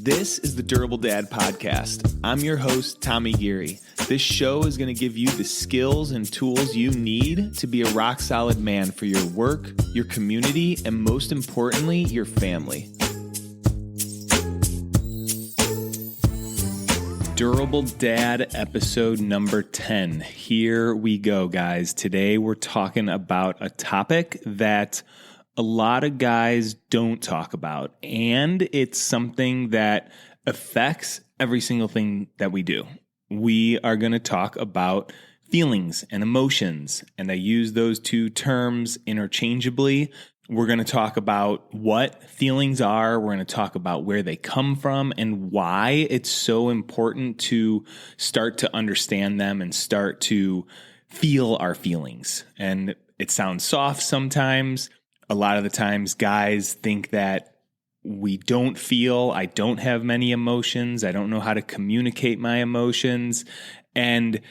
This is the Durable Dad Podcast. I'm your host, Tommy Geary. This show is going to give you the skills and tools you need to be a rock-solid man for your work, your community, and most importantly, your family. Durable Dad episode number 10. Here we go, guys. Today we're talking about a topic that a lot of guys don't talk about, and it's something that affects every single thing that we do. We are going to talk about feelings and emotions, and I use those two terms interchangeably. We're going to talk about what feelings are. We're going to talk about where they come from and why it's so important to start to understand them and start to feel our feelings. And it sounds soft sometimes. A lot of the times guys think that we don't feel, I don't have many emotions, I don't know how to communicate my emotions. And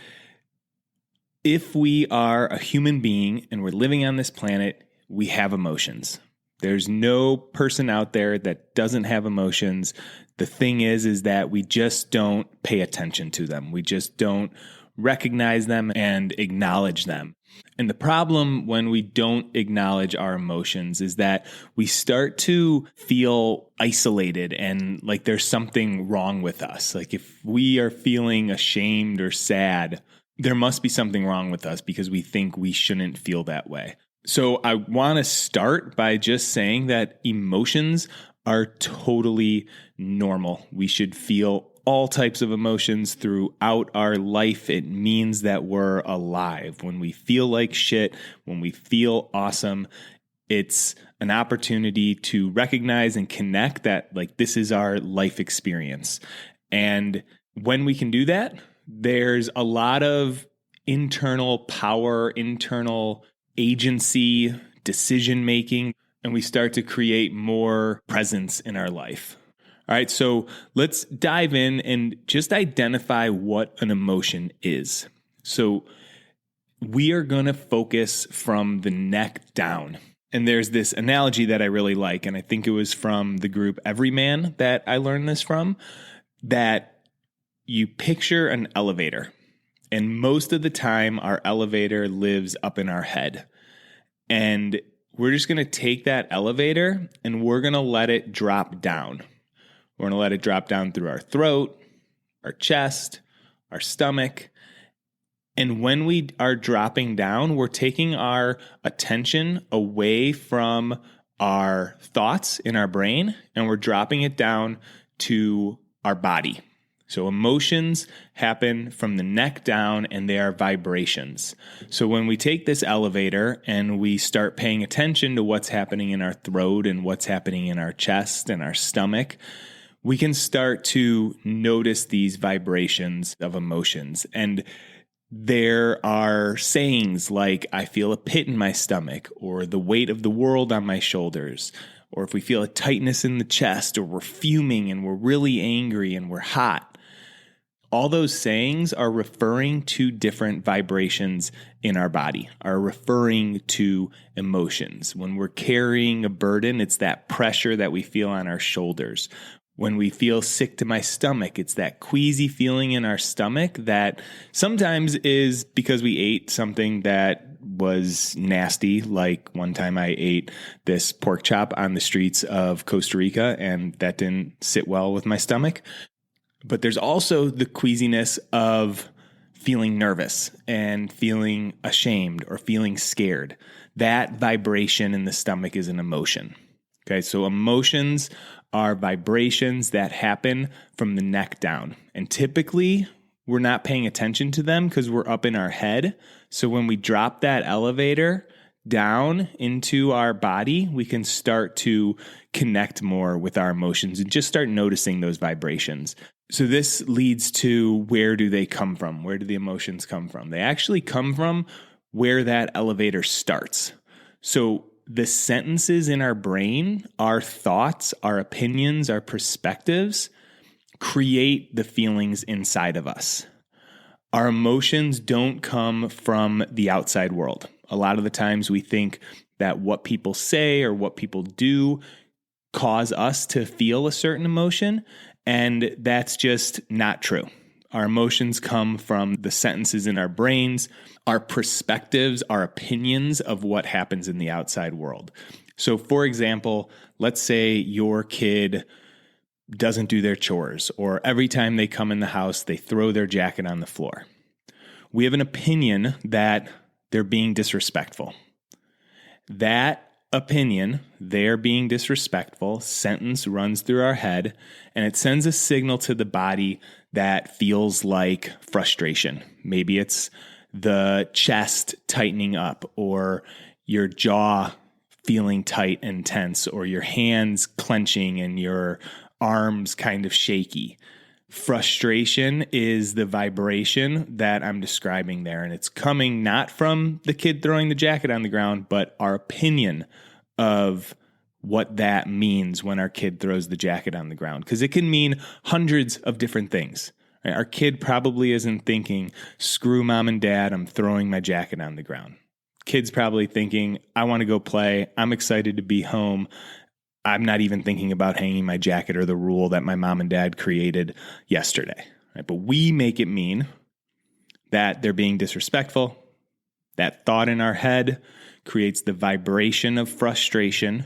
if we are a human being and we're living on this planet, we have emotions. There's no person out there that doesn't have emotions. The thing is that we just don't pay attention to them. We just don't recognize them and acknowledge them. And the problem when we don't acknowledge our emotions is that we start to feel isolated and like there's something wrong with us. Like if we are feeling ashamed or sad, there must be something wrong with us because we think we shouldn't feel that way. So I want to start by just saying that emotions are totally normal. We should feel all types of emotions throughout our life. It means that we're alive. When we feel like shit, when we feel awesome, it's an opportunity to recognize and connect that like this is our life experience. And when we can do that, there's a lot of internal power, internal agency, decision making, and we start to create more presence in our life. All right, so let's dive in and just identify what an emotion is. So we are going to focus from the neck down. And there's this analogy that I really like, and I think it was from the group Everyman that I learned this from, that you picture an elevator. And most of the time, our elevator lives up in our head. And we're just going to take that elevator and we're going to let it drop down. We're going to let it drop down through our throat, our chest, our stomach. And when we are dropping down, we're taking our attention away from our thoughts in our brain and we're dropping it down to our body. So emotions happen from the neck down and they are vibrations. So when we take this elevator and we start paying attention to what's happening in our throat and what's happening in our chest and our stomach, we can start to notice these vibrations of emotions. And there are sayings like, I feel a pit in my stomach, or the weight of the world on my shoulders, or if we feel a tightness in the chest, or we're fuming and we're really angry and we're hot. All those sayings are referring to different vibrations in our body, are referring to emotions. When we're carrying a burden, it's that pressure that we feel on our shoulders. When we feel sick to my stomach, it's that queasy feeling in our stomach that sometimes is because we ate something that was nasty. Like one time I ate this pork chop on the streets of Costa Rica and that didn't sit well with my stomach. But there's also the queasiness of feeling nervous and feeling ashamed or feeling scared. That vibration in the stomach is an emotion. Okay, so emotions are vibrations that happen from the neck down. And typically, we're not paying attention to them because we're up in our head. So when we drop that elevator down into our body, we can start to connect more with our emotions and just start noticing those vibrations. So this leads to, where do they come from? Where do the emotions come from? They actually come from where that elevator starts. So the sentences in our brain, our thoughts, our opinions, our perspectives create the feelings inside of us. Our emotions don't come from the outside world. A lot of the times we think that what people say or what people do cause us to feel a certain emotion. And that's just not true. Our emotions come from the sentences in our brains, our perspectives, our opinions of what happens in the outside world. So, for example, let's say your kid doesn't do their chores, or every time they come in the house, they throw their jacket on the floor. We have an opinion that they're being disrespectful. That opinion, they're being disrespectful, sentence runs through our head, and it sends a signal to the body that feels like frustration. Maybe it's the chest tightening up, or your jaw feeling tight and tense, or your hands clenching and your arms kind of shaky. Frustration is the vibration that I'm describing there, and it's coming not from the kid throwing the jacket on the ground, but our opinion of what that means when our kid throws the jacket on the ground, because it can mean hundreds of different things. Right? Our kid probably isn't thinking, screw mom and dad, I'm throwing my jacket on the ground. Kid's probably thinking, I want to go play, I'm excited to be home, I'm not even thinking about hanging my jacket or the rule that my mom and dad created yesterday. Right? But we make it mean that they're being disrespectful. That thought in our head creates the vibration of frustration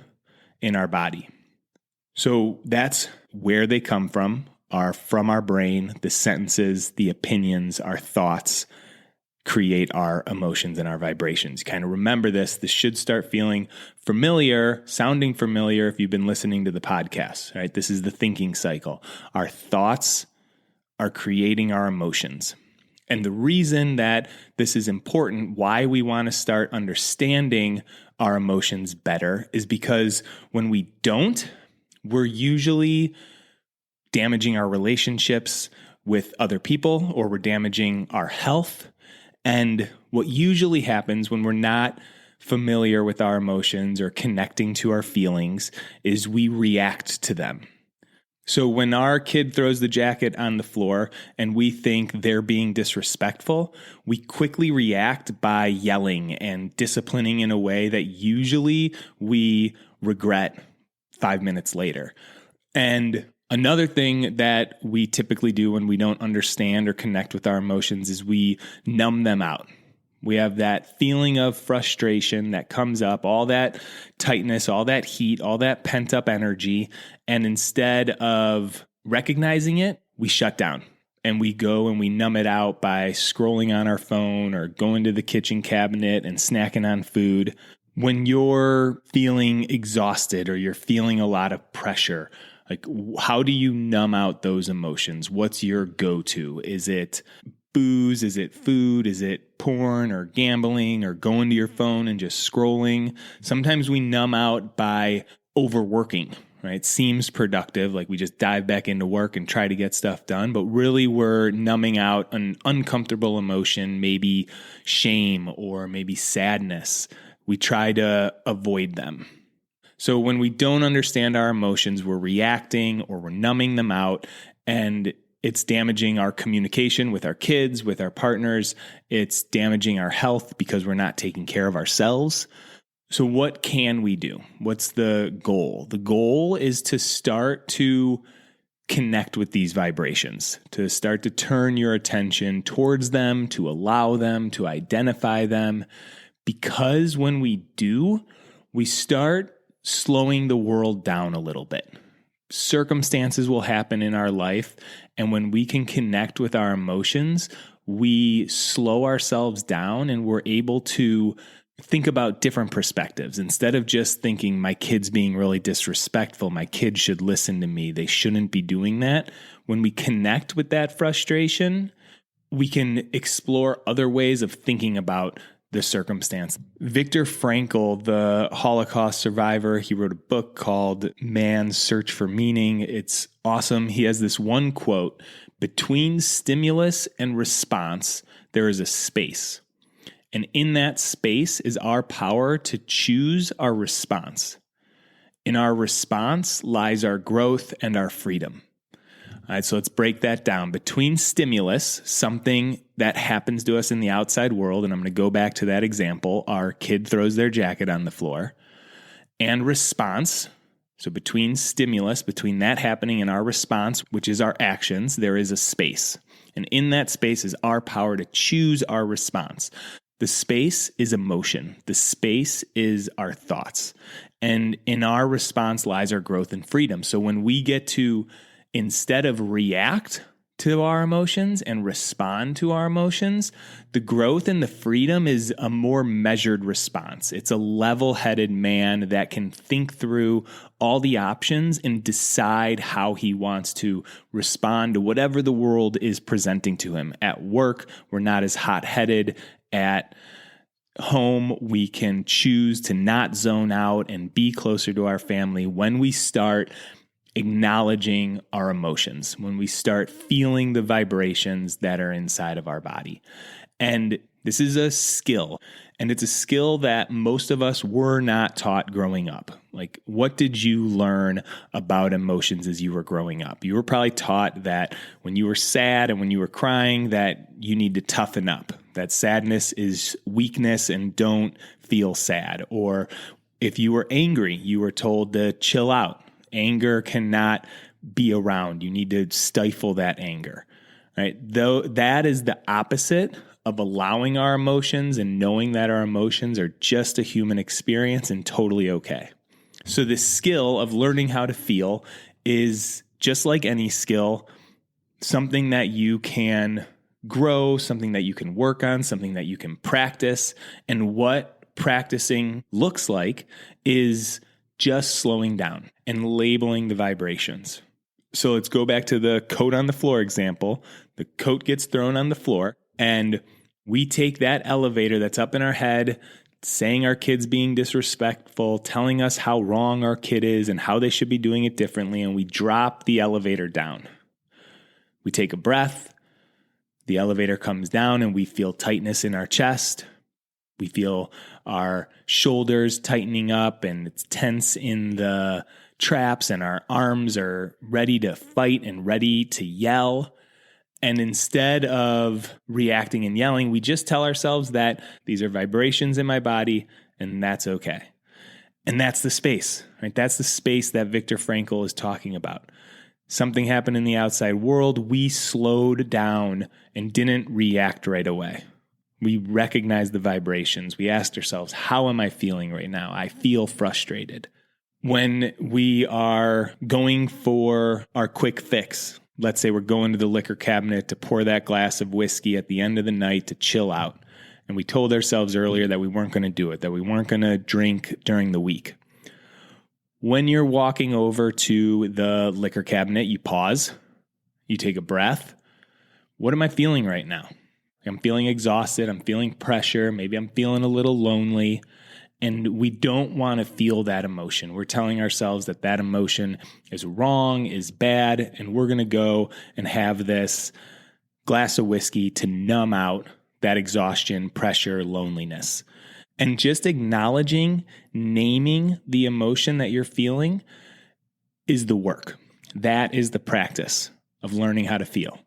in our body. So that's where they come from, are from our brain. The sentences, the opinions, our thoughts create our emotions and our vibrations. Kind of remember this. This should start feeling familiar, sounding familiar if you've been listening to the podcast, right? This is the thinking cycle. Our thoughts are creating our emotions. And the reason that this is important, why we want to start understanding our emotions better, is because when we don't, we're usually damaging our relationships with other people, or we're damaging our health. And what usually happens when we're not familiar with our emotions or connecting to our feelings is we react to them. So when our kid throws the jacket on the floor and we think they're being disrespectful, we quickly react by yelling and disciplining in a way that usually we regret 5 minutes later. And another thing that we typically do when we don't understand or connect with our emotions is we numb them out. We have that feeling of frustration that comes up, all that tightness, all that heat, all that pent up energy. And instead of recognizing it, we shut down and we go and we numb it out by scrolling on our phone or going to the kitchen cabinet and snacking on food. When you're feeling exhausted or you're feeling a lot of pressure, like, how do you numb out those emotions? What's your go-to? Is it booze? Is it food? Is it porn or gambling or going to your phone and just scrolling? Sometimes we numb out by overworking, right? It seems productive, like we just dive back into work and try to get stuff done, but really we're numbing out an uncomfortable emotion, maybe shame or maybe sadness. We try to avoid them. So when we don't understand our emotions, we're reacting or we're numbing them out, and it's damaging our communication with our kids, with our partners. It's damaging our health because we're not taking care of ourselves. So what can we do? What's the goal? The goal is to start to connect with these vibrations, to start to turn your attention towards them, to allow them, to identify them. Because when we do, we start slowing the world down a little bit. Circumstances will happen in our life, and when we can connect with our emotions, we slow ourselves down and we're able to think about different perspectives. Instead of just thinking, my kid's being really disrespectful, my kid should listen to me, they shouldn't be doing that. When we connect with that frustration, we can explore other ways of thinking about the circumstance. Viktor Frankl, the Holocaust survivor, he wrote a book called Man's Search for Meaning. It's awesome. He has this one quote: between stimulus and response, there is a space. And in that space is our power to choose our response. In our response lies our growth and our freedom. All right, so let's break that down. Between stimulus, something that happens to us in the outside world, and I'm going to go back to that example, our kid throws their jacket on the floor, and response, So between stimulus, between that happening and our response, which is our actions, there is a space. And in that space is our power to choose our response. The space is emotion. The space is our thoughts. And in our response lies our growth and freedom. So when we get to, instead of react to our emotions and respond to our emotions, the growth and the freedom is a more measured response. It's a level-headed man that can think through all the options and decide how he wants to respond to whatever the world is presenting to him. At work, we're not as hot-headed. At home, we can choose to not zone out and be closer to our family when we start acknowledging our emotions, when we start feeling the vibrations that are inside of our body. And this is a skill, and it's a skill that most of us were not taught growing up. Like, what did you learn about emotions as you were growing up? You were probably taught that when you were sad and when you were crying, that you need to toughen up, that sadness is weakness and don't feel sad. Or if you were angry, you were told to chill out. Anger cannot be around. You need to stifle that anger, right? Though that is the opposite of allowing our emotions and knowing that our emotions are just a human experience and totally okay. So this skill of learning how to feel is, just like any skill, something that you can grow, something that you can work on, something that you can practice. And what practicing looks like is just slowing down and labeling the vibrations. So let's go back to the coat on the floor example. The coat gets thrown on the floor, and we take that elevator that's up in our head, saying our kid's being disrespectful, telling us how wrong our kid is and how they should be doing it differently, and we drop the elevator down. We take a breath, the elevator comes down, and we feel tightness in our chest. We feel our shoulders tightening up and it's tense in the traps, and our arms are ready to fight and ready to yell. And instead of reacting and yelling, we just tell ourselves that these are vibrations in my body and that's okay. And that's the space, right? That's the space that Viktor Frankl is talking about. Something happened in the outside world. We slowed down and didn't react right away. We recognized the vibrations. We asked ourselves, how am I feeling right now? I feel frustrated. When we are going for our quick fix, let's say we're going to the liquor cabinet to pour that glass of whiskey at the end of the night to chill out. And we told ourselves earlier that we weren't going to do it, that we weren't going to drink during the week. When you're walking over to the liquor cabinet, you pause, you take a breath. What am I feeling right now? I'm feeling exhausted. I'm feeling pressure. Maybe I'm feeling a little lonely. And we don't want to feel that emotion. We're telling ourselves that that emotion is wrong, is bad, and we're going to go and have this glass of whiskey to numb out that exhaustion, pressure, loneliness. And just acknowledging, naming the emotion that you're feeling is the work. That is the practice of learning how to feel.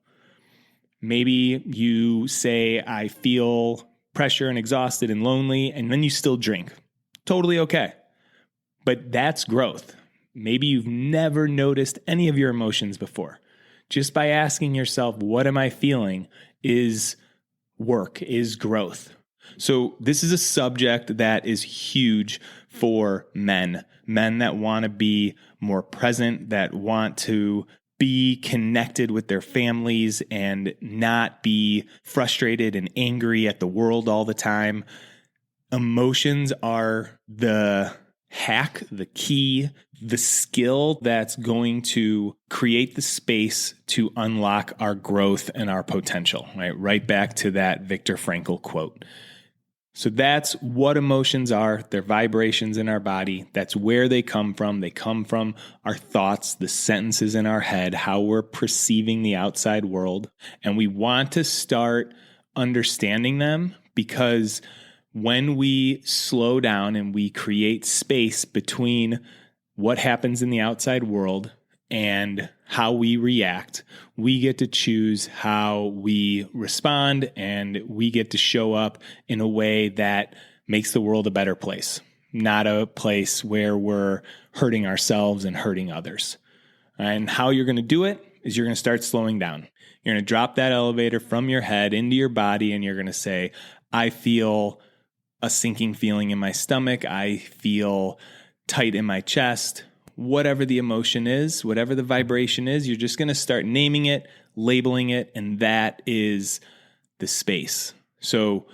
Maybe you say, I feel pressure and exhausted and lonely, and then you still drink. Totally okay. But that's growth. Maybe you've never noticed any of your emotions before. Just by asking yourself, what am I feeling, is work, is growth. So this is a subject that is huge for men that want to be more present, that want to be connected with their families and not be frustrated and angry at the world all the time. Emotions are the hack, the key, the skill that's going to create the space to unlock our growth and our potential, right? Right back to that Viktor Frankl quote. So that's what emotions are. They're vibrations in our body. That's where they come from. They come from our thoughts, the sentences in our head, how we're perceiving the outside world. And we want to start understanding them, because when we slow down and we create space between what happens in the outside world and how we react, we get to choose how we respond, and we get to show up in a way that makes the world a better place. not a place where we're hurting ourselves and hurting others. And how you're going to do it is you're going to start slowing down. You're going to drop that elevator from your head into your body, and you're going to say, I feel a sinking feeling in my stomach. I feel tight in my chest. Whatever the emotion is, whatever the vibration is, you're just going to start naming it, labeling it, and that is the space. So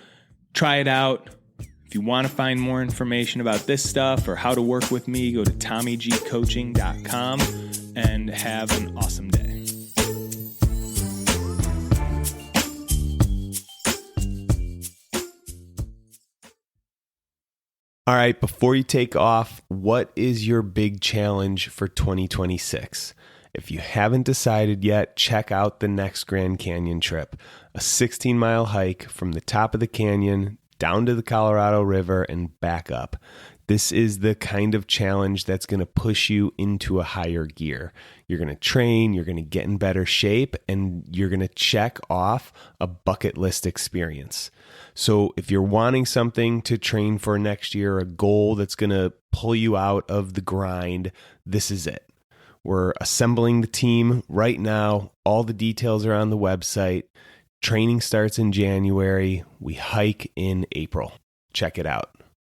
try it out. If you want to find more information about this stuff or how to work with me, go to TommyGCoaching.com and have an awesome day. All right, before you take off, what is your big challenge for 2026? If you haven't decided yet, check out the next Grand Canyon trip, a 16-mile hike from the top of the canyon down to the Colorado River and back up. This is the kind of challenge that's going to push you into a higher gear. You're going to train, you're going to get in better shape, and you're going to check off a bucket list experience. So if you're wanting something to train for next year, a goal that's going to pull you out of the grind, this is it. We're assembling the team right now. All the details are on the website. Training starts in January. We hike in April. Check it out.